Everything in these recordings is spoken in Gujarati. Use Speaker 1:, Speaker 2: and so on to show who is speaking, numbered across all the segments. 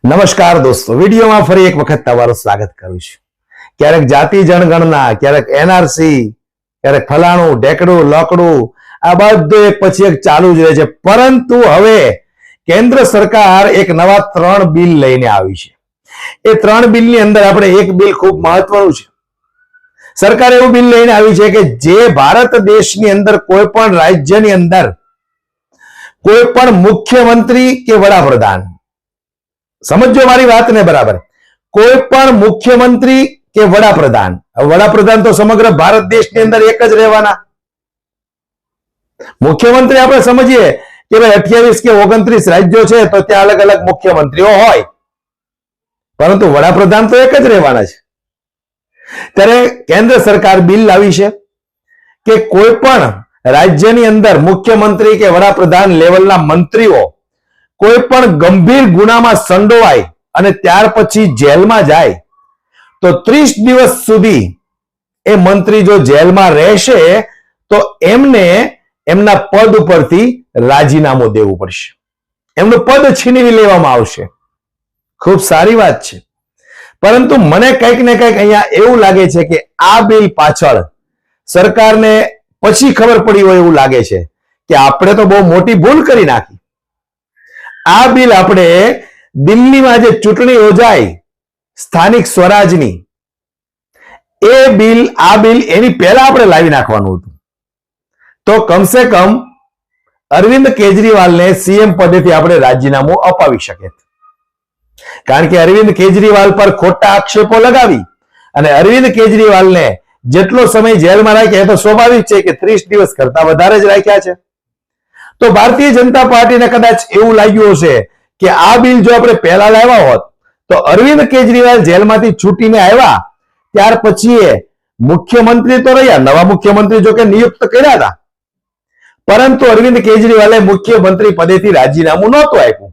Speaker 1: નમસ્કાર દોસ્તો, વિડીયોમાં ફરી એક વખત તમારું સ્વાગત કરું છું. ક્યારેક જાતિ જનગણના, ક્યારેક એનઆરસી, ક્યારેક ફલાણું ઢેકડું લોકડું, આ બધું એક પછી એક ચાલુ જ રહે છે. પરંતુ હવે કેન્દ્ર સરકાર એક નવા 3 બિલ લઈને આવી છે. એ 3 બિલની અંદર આપણે એક બિલ ખૂબ મહત્વનું છે. સરકાર એવું બિલ લઈને આવી છે કે જે ભારત દેશની અંદર કોઈ પણ રાજ્યની અંદર કોઈ પણ મુખ્યમંત્રી કે વડાપ્રધાન, સમજો મારી વાતને બરાબર, કોઈ પણ મુખ્યમંત્રી કે વડાપ્રધાન તો સમગ્ર ભારત દેશની અંદર એક જ રહેવાના. મુખ્યમંત્રી આપણે સમજીએ કે ભાઈ 28 કે 29 રાજ્યો છે તો ત્યાં અલગ અલગ મુખ્યમંત્રીઓ હોય, પરંતુ વડાપ્રધાન તો એક જ રહેવાના છે. ત્યારે કેન્દ્ર સરકાર બિલ લાવી છે કે કોઈ પણ રાજ્યની અંદર મુખ્યમંત્રી કે વડાપ્રધાન લેવલના મંત્રીઓ કોઈ પણ ગંભીર ગુનામાં સંડોવાય અને ત્યાર પછી જેલમાં જાય તો 30 દિવસ સુધી એ મંત્રી જો જેલમાં રહેશે તો એમને એમના પદ ઉપરથી રાજીનામું દેવું પડશે, એમનું પદ છીનવી લેવામાં આવશે. ખૂબ સારી વાત છે, પરંતુ મને કંઈક ને કંઈક અહીંયા એવું લાગે છે કે આ બિલ પાછળ સરકારને પછી ખબર પડી હોય એવું લાગે છે કે આપણે તો બહુ મોટી ભૂલ કરી નાખી. આ બિલ આપણે દિલ્હીમાં જે ચૂંટણી યોજાય સ્થાનિક સ્વરાજની, આ બિલ એની પહેલા આપણે લાવી નાખવાનું હતું. તો કમસે કમ અરવિંદ કેજરીવાલને સીએમ પદેથી આપણે રાજીનામું અપાવી શકે, કારણ કે અરવિંદ કેજરીવાલ પર ખોટા આક્ષેપો લગાવી અને અરવિંદ કેજરીવાલને જેટલો સમય જેલમાં રાખ્યા એ તો સ્વાભાવિક છે કે 30 દિવસ કરતા વધારે જ રાખ્યા છે. તો ભારતીય જનતા પાર્ટીને કદાચ એવું લાગ્યું હશે કે આ બિલ જો આપણે પહેલા લાવ્યા હોત તો અરવિંદ કેજરીવાલ જેલમાંથી છૂટીને આવ્યા ત્યાર પછી એ મુખ્યમંત્રી તો રહ્યા, નવા મુખ્યમંત્રી જો કે નિયુક્ત કર્યા હતા, પરંતુ અરવિંદ કેજરીવાલે મુખ્યમંત્રી પદેથી રાજીનામું નહોતું આપ્યું.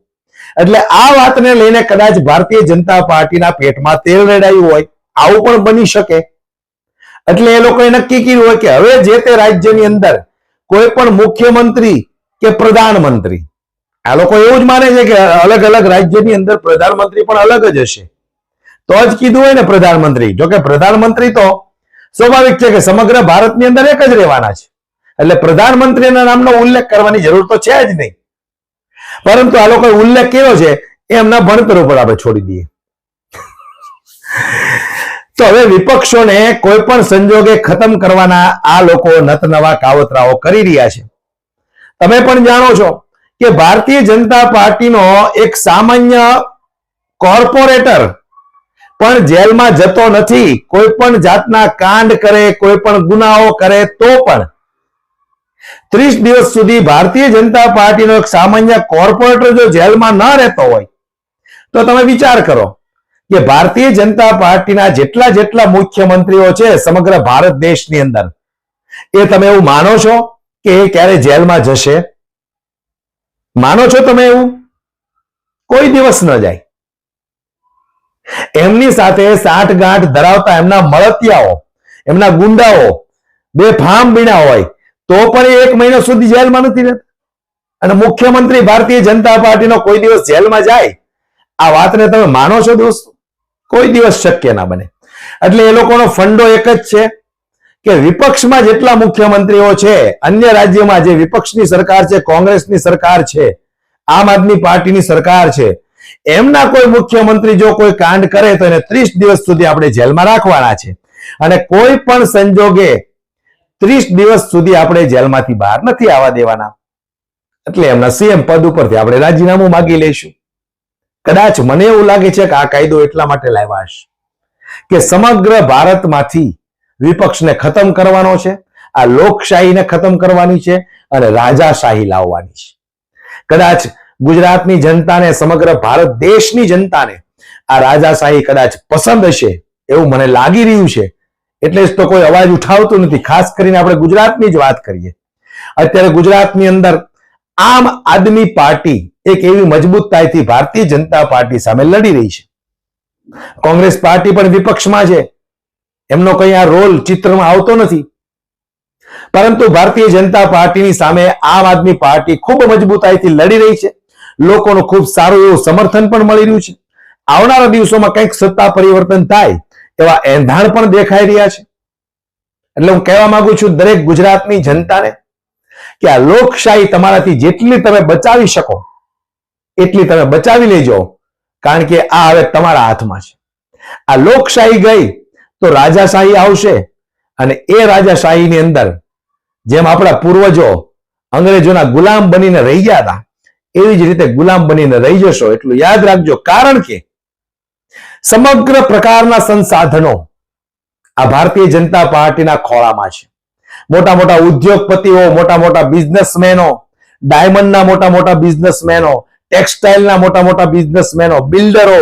Speaker 1: એટલે આ વાતને લઈને કદાચ ભારતીય જનતા પાર્ટીના પેટમાં તેલ રેડાયું હોય, આવું પણ બની શકે. એટલે એ લોકોએ નક્કી કર્યું હોય કે હવે જે તે રાજ્યની અંદર કોઈ પણ મુખ્યમંત્રી કે પ્રધાનમંત્રી, આ લોકો એવું જ માને છે કે અલગ અલગ રાજ્યની અંદર પ્રધાનમંત્રી પણ અલગ જ હશે તો જ કીધું હોય ને પ્રધાનમંત્રી. જોકે પ્રધાનમંત્રી તો સ્વાભાવિક છે કે સમગ્ર ભારતની અંદર એક જ રહેવાના છે, એટલે પ્રધાનમંત્રીના નામનો ઉલ્લેખ કરવાની જરૂર તો છે જ નહીં. પરંતુ આ લોકોએ ઉલ્લેખ કર્યો છે એ એમના ભણતર ઉપર આપણે છોડી દઈએ. તો હવે વિપક્ષોને કોઈ પણ સંજોગે ખતમ કરવાના આ લોકો નતનવા કાવતરાઓ કરી રહ્યા છે. તમે પણ જાણો છો કે ભારતીય જનતા પાર્ટીનો એક સામાન્ય કોર્પોરેટર પણ જેલમાં જતો નથી. કોઈ પણ જાતના કાંડ કરે, કોઈ પણ ગુનાઓ કરે તો પણ 30 દિવસ સુધી ભારતીય જનતા પાર્ટીનો એક સામાન્ય કોર્પોરેટર જો જેલમાં ન રહેતો હોય તો તમે વિચાર કરો કે ભારતીય જનતા પાર્ટીના જેટલા મુખ્યમંત્રીઓ છે સમગ્ર ભારત દેશની અંદર, એ તમે એવું માનો છો કે એ ક્યારે જેલમાં જશે? માનો છો તમે એવું? કોઈ દિવસ ન જાય. એમની સાથે સાંઠગાંઠ ધરાવતા એમના મળતિયાઓ, એમના ગુંડાઓ બેફામ બીણા હોય તો પણ 1 મહિનો સુધી જેલમાં નથી રહેતા. અને મુખ્યમંત્રી ભારતીય જનતા પાર્ટીનો કોઈ દિવસ જેલમાં જાય, આ વાતને તમે માનો છો દોસ્તો? કોઈ દિવસ શક્ય ના બને. એટલે એ લોકોનો ફંડો એક જ છે કે વિપક્ષમાં જેટલા મુખ્યમંત્રીઓ છે, અન્ય રાજ્યમાં જે વિપક્ષની સરકાર છે, કોંગ્રેસની સરકાર છે, આમ આદમી પાર્ટીની સરકાર છે, એમના કોઈ મુખ્યમંત્રી જો કોઈ કાંડ કરે તો એને 30 દિવસ સુધી આપણે જેલમાં રાખવાના છે અને કોઈ પણ સંજોગે 30 દિવસ સુધી આપણે જેલમાંથી બહાર નથી આવવા દેવાના. એટલે એમના સીએમ પદ ઉપરથી આપણે રાજીનામું માંગી લઈશું. કદાચ મને એવું લાગે છે કે આ કાયદો એટલા માટે લાવ્યા હશે કે સમગ્ર ભારતમાંથી વિપક્ષને ખતમ કરવાનો છે, આ લોકશાહીને ખતમ કરવાની છે અને રાજાશાહી લાવવાની છે. કદાચ ગુજરાતની જનતાને, સમગ્ર ભારત દેશની જનતાને આ રાજાશાહી કદાચ પસંદ હશે એવું મને લાગી રહ્યું છે. એટલે જ તો કોઈ અવાજ ઉઠાવતું નથી. ખાસ કરીને આપણે ગુજરાતની જ વાત કરીએ. અત્યારે ગુજરાતની અંદર આમ આદમી પાર્ટી એક એવી મજબૂતાઈથી ભારતીય જનતા પાર્ટી સામે લડી રહી છે. કોંગ્રેસ પાર્ટી પણ વિપક્ષમાં છે, એમનો કઈ આ રોલ ચિત્રમાં આવતો નથી. પરંતુ ભારતીય જનતા પાર્ટીની સામે આમ આદમી પાર્ટી ખૂબ મજબૂતાઈથી લડી રહી છે. લોકોનું ખૂબ સારું એવું સમર્થન પણ મળી રહ્યું છે. આવનારા દિવસોમાં કંઈક સત્તા પરિવર્તન થાય એવા એંધાણ પણ દેખાઈ રહ્યા છે. એટલે હું કહેવા માંગુ છું દરેક ગુજરાતની જનતાને કે આ લોકશાહી તમારાથી જેટલી તમે બચાવી શકો એટલી તમે બચાવી લેજો, કારણ કે આ હવે તમારા હાથમાં છે. આ લોકશાહી ગઈ તો રાજાશાહી આવશે, અને એ રાજાશાહીની અંદર જેમ આપણા પૂર્વજો અંગ્રેજોના ગુલામ બનીને રહી ગયા હતા એવી જ રીતે ગુલામ બનીને રહી જશો. એટલું યાદ રાખજો, કારણ કે સમગ્ર પ્રકારના સંસાધનો આ ભારતીય જનતા પાર્ટીના ખોળામાં છે. મોટા મોટા ઉદ્યોગપતિઓ, મોટા મોટા બિઝનેસમેનો, ડાયમંડના મોટા મોટા બિઝનેસમેનો, ટેક્સટાઇલના મોટા મોટા બિઝનેસમેનો, બિલ્ડરો,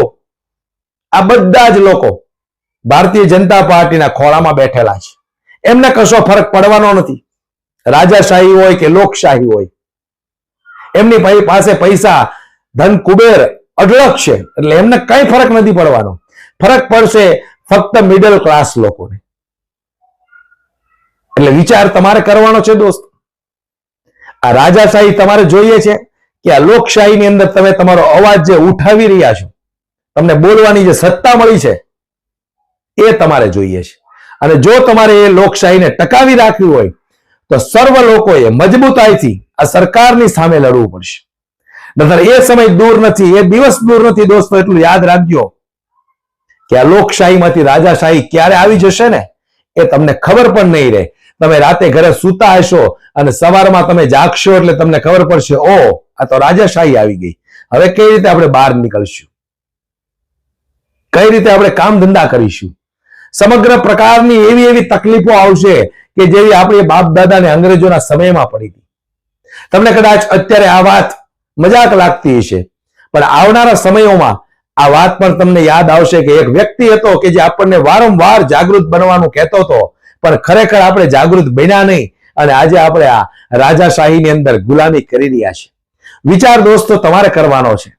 Speaker 1: આ બધા જ લોકો ભારતીય જનતા પાર્ટીના ખોળામાં બેઠેલા છે. એમને કશો ફરક પડવાનો નથી. રાજાશાહી હોય કે લોકશાહી હોય, એમની પાસે પૈસા, ધન, કુબેર અઢળક છે, એટલે એમને કઈ ફરક નથી પડવાનો. ફરક પડશે ફક્ત મિડલ ક્લાસ લોકોને. એટલે વિચાર તમારે કરવાનો છે દોસ્ત. આ રાજાશાહી તમારે જોઈએ છે કે આ લોકશાહીની અંદર તમે તમારો અવાજ જે ઉઠાવી રહ્યા છો, તમને બોલવાની જે સત્તા મળી છે એ તમારે જોઈએ છે. અને જો તમારે એ લોકશાહીને ટકાવી રાખવી હોય તો સર્વ લોકોએ મજબૂતાઈથી આ સરકારની સામે લડવું પડશે. નહીતર એ સમય દૂર નથી, એ દિવસ દૂર નથી દોસ્તો. એટલું યાદ રાખજો કે આ લોકશાહીમાંથી રાજાશાહી ક્યારે આવી જશે ને એ તમને ખબર પણ નહીં રહે. તમે રાતે ઘરે સૂતા હશો અને સવારમાં તમે જાગશો એટલે તમને ખબર પડશે, ઓ આ તો રાજાશાહી આવી ગઈ. હવે કઈ રીતે આપણે બહાર નીકળશું, કઈ રીતે આપણે કામ ધંધા કરીશું. સમગ્ર પ્રકારની એવી એવી તકલીફો આવશે કે જેવી આપણી બાપ દાદાને અંગ્રેજોના સમયમાં પડી હતી. તમને કદાચ અત્યારે આ વાત મજાક લાગતી હશે, પણ આવનારા સમયોમાં આ વાત પણ તમને યાદ આવશે કે એક વ્યક્તિ હતો કે જે આપણને વારંવાર જાગૃત બનવાનું કહેતો હતો, પણ ખરેખર આપણે જાગૃત બન્યા નહીં, અને આજે આપણે આ રાજાશાહીની અંદર ગુલામી કરી રહ્યા છે. વિચાર દોસ્તો તમારે કરવાનો છે,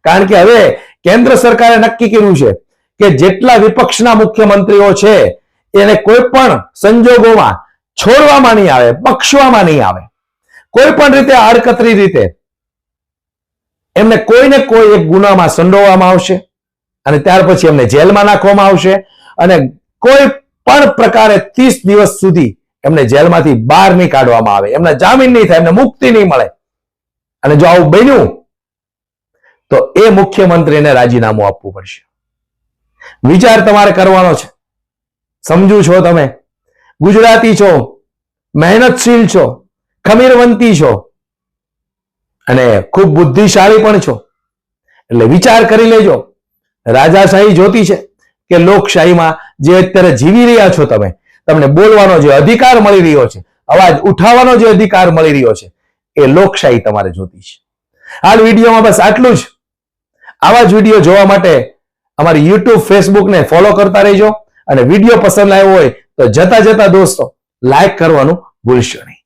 Speaker 1: કારણ કે હવે કેન્દ્ર સરકારે નક્કી કર્યું છે કે જેટલા વિપક્ષના મુખ્યમંત્રીઓ છે એને કોઈ પણ સંજોગોમાં છોડવામાં નહીં આવે, બક્ષવામાં નહીં આવે. કોઈ પણ રીતે આડકતરી રીતે એમને કોઈને કોઈ એક ગુનામાં સંડોવવામાં આવશે અને ત્યાર પછી એમને જેલમાં નાખવામાં આવશે, અને કોઈ પણ પ્રકારે 30 દિવસ સુધી એમને જેલમાંથી બહાર નહીં કાઢવામાં આવે, એમના જામીન નહીં થાય, એમને મુક્તિ નહીં મળે. અને જો આવું બન્યું તો એ મુખ્યમંત્રીને રાજીનામું આપવું પડશે. વિચાર તમારે કરવાનો છે. સમજુ છો તમે, ગુજરાતી છો, મહેનતશીલ છો, ખમીરવંતી છો અને ખૂબ બુદ્ધિશાળી પણ છો. એટલે વિચાર કરી લેજો, રાજાશાહી જોતી છે કે લોકશાહીમાં જે અત્યારે જીવી રહ્યા છો તમે, તમને બોલવાનો જે અધિકાર મળી રહ્યો છે, અવાજ ઉઠાવવાનો જે અધિકાર મળી રહ્યો છે, એ લોકશાહી તમારે જોતી છે. હાલ વિડીયોમાં બસ આટલું જ. આવા જ વિડીયો જોવા માટે અમારી YouTube, Facebook ને ફોલો કરતા રહેજો, અને વિડીયો પસંદ આવ્યો હોય તો જતા જતા દોસ્તો લાઈક કરવાનું ભૂલશો નહીં.